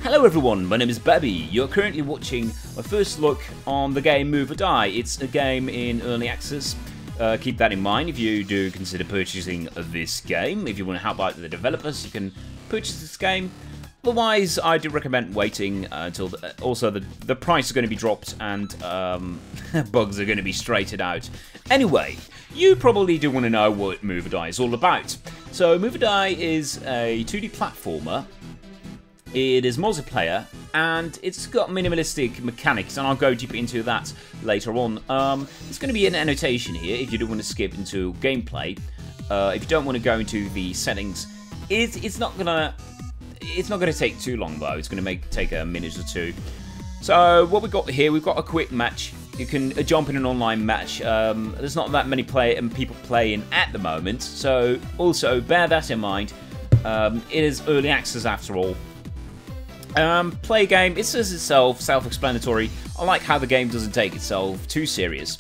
Hello everyone, my name is Babi. You're currently watching my first look on the game Move or Die. It's a game in early access. Keep that in mind if you do consider purchasing this game. If you want to help out the developers, you can purchase this game. Otherwise, I do recommend waiting until also the price is going to be dropped and bugs are going to be straightened out. Anyway, you probably do want to know what Move or Die is all about. So Move or Die is a 2D platformer. It is multiplayer, and it's got minimalistic mechanics, and I'll go deeper into that later on. There's going to be an annotation here if you do want to skip into gameplay. If you don't want to go into the settings, it's not gonna take too long though. It's going to take a minute or two. So what we've got here, we've got a quick match. You can jump in an online match. There's not that many people playing at the moment, so also bear that in mind. It is early access after all. Play game, it says itself, self-explanatory. I like how the game doesn't take itself too serious.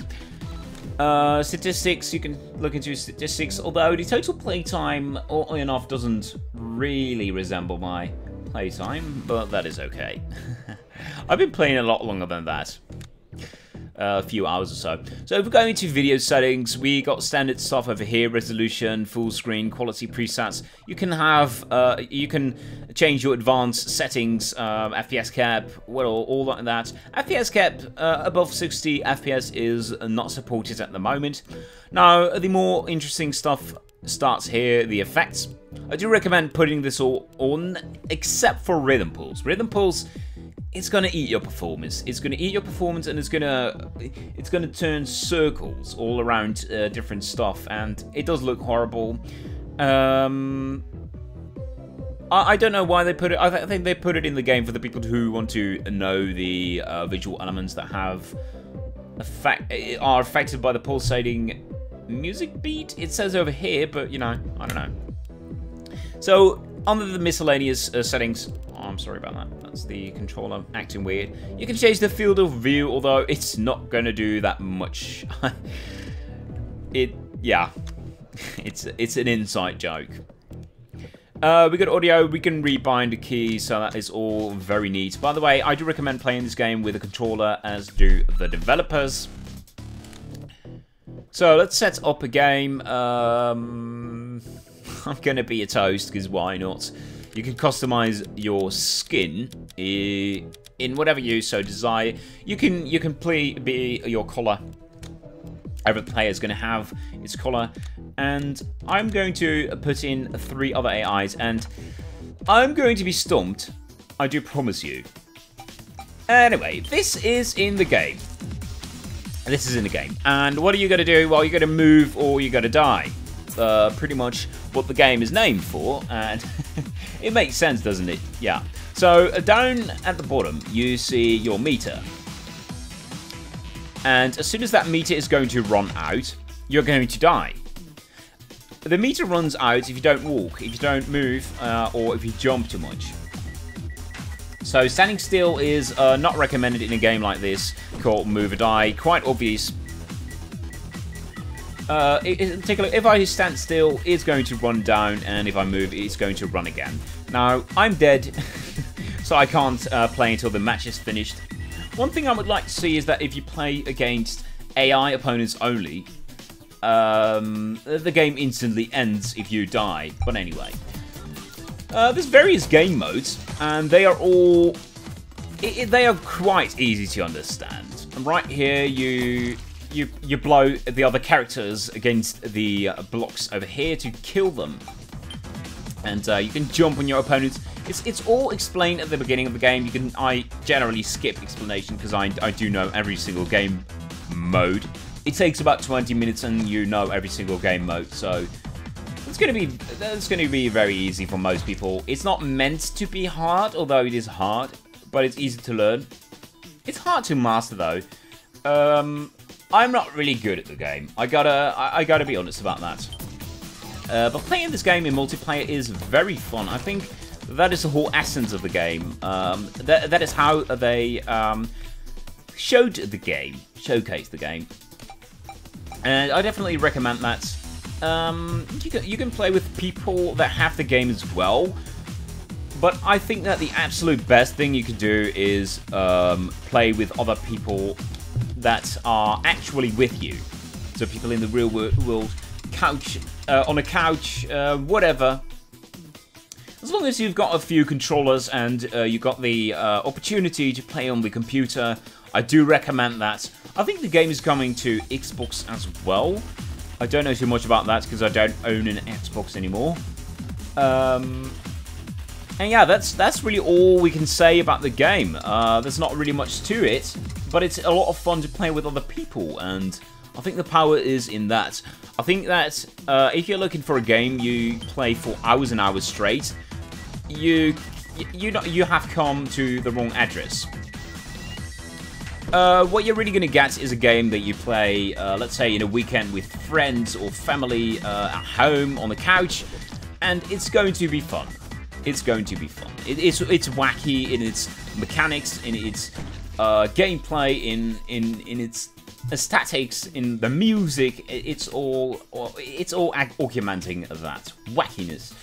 Statistics, you can look into statistics, although the total playtime, oddly enough, doesn't really resemble my playtime, but that is okay. I've been playing a lot longer than that. A few hours or so. So if we go into video settings, we got standard stuff over here: resolution, full screen, quality presets. You can have, you can change your advanced settings, FPS cap, well, all like that. FPS cap above 60 FPS is not supported at the moment. Now, the more interesting stuff starts here: the effects. I do recommend putting this all on, except for rhythm pulls. Rhythm pulls, it's gonna eat your performance. It's gonna eat your performance, and it's gonna turn circles all around different stuff, and it does look horrible. I don't know why they put it. I think they put it in the game for the people who want to know the visual elements that are affected by the pulsating music beat. It says over here, but you know, I don't know. So under the miscellaneous settings. I'm sorry about that. That's the controller acting weird. You can change the field of view, although it's not going to do that much. Yeah, it's an inside joke. We got audio. We can rebind the keys, so that is all very neat. By the way, I do recommend playing this game with a controller, as do the developers. So let's set up a game. I'm going to be a toast, because why not? You can customize your skin in whatever you so desire. You can be your color. Every player is going to have its color, and I'm going to put in 3 other AIs, and I'm going to be stumped. I do promise you. Anyway, this is in the game. This is in the game, and what are you going to do? Well, you're going to move or you're going to die. Pretty much what the game is named for, and it makes sense, doesn't it? Yeah. So down at the bottom, you see your meter, and as soon as that meter is going to run out, you're going to die. The meter runs out if you don't walk, if you don't move, or if you jump too much. So standing still is not recommended in a game like this called Move or Die. Quite obvious. Take a look. If I stand still, it's going to run down, and if I move, it's going to run again. Now, I'm dead, so I can't play until the match is finished. One thing I would like to see is that if you play against AI opponents only, the game instantly ends if you die. But anyway, there's various game modes, and they are all they are quite easy to understand. And right here, you blow the other characters against the blocks over here to kill them. And you can jump on your opponents. It's all explained at the beginning of the game. I generally skip explanation because I do know every single game mode. It takes about 20 minutes and you know every single game mode. So that's going to be very easy for most people. It's not meant to be hard, although it is hard, but it's easy to learn. It's hard to master though. I'm not really good at the game. I gotta be honest about that. But playing this game in multiplayer is very fun. I think that is the whole essence of the game. That is how they showcased the game. And I definitely recommend that. You can play with people that have the game as well, But I think that the absolute best thing you can do is play with other people that are actually with you. So people in the real world, couch, on a couch, whatever. As long as you've got a few controllers and you've got the opportunity to play on the computer, I do recommend that. I think the game is coming to Xbox as well. I don't know too much about that because I don't own an Xbox anymore. And yeah, that's really all we can say about the game. There's not really much to it, but it's a lot of fun to play with other people, and I think the power is in that. I think that if you're looking for a game you play for hours and hours straight, you have come to the wrong address. What you're really going to get is a game that you play, let's say, in a weekend with friends or family at home on the couch, and it's going to be fun. It's going to be fun. It's wacky in its mechanics, in its gameplay, in its aesthetics, in the music. It's all augmenting that wackiness.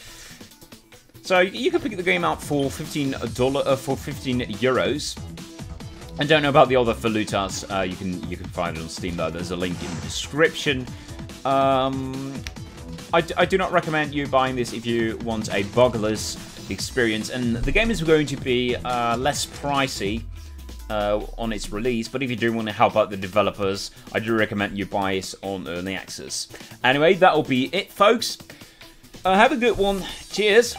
So you can pick the game out for $15 for €15. I don't know about the other valutas. You can find it on Steam though. There's a link in the description. I do not recommend you buying this if you want a bugless experience, and the game is going to be less pricey on its release, but if you do want to help out the developers, I do recommend you buy it on Early Access. Anyway, that'll be it, folks. Have a good one. Cheers.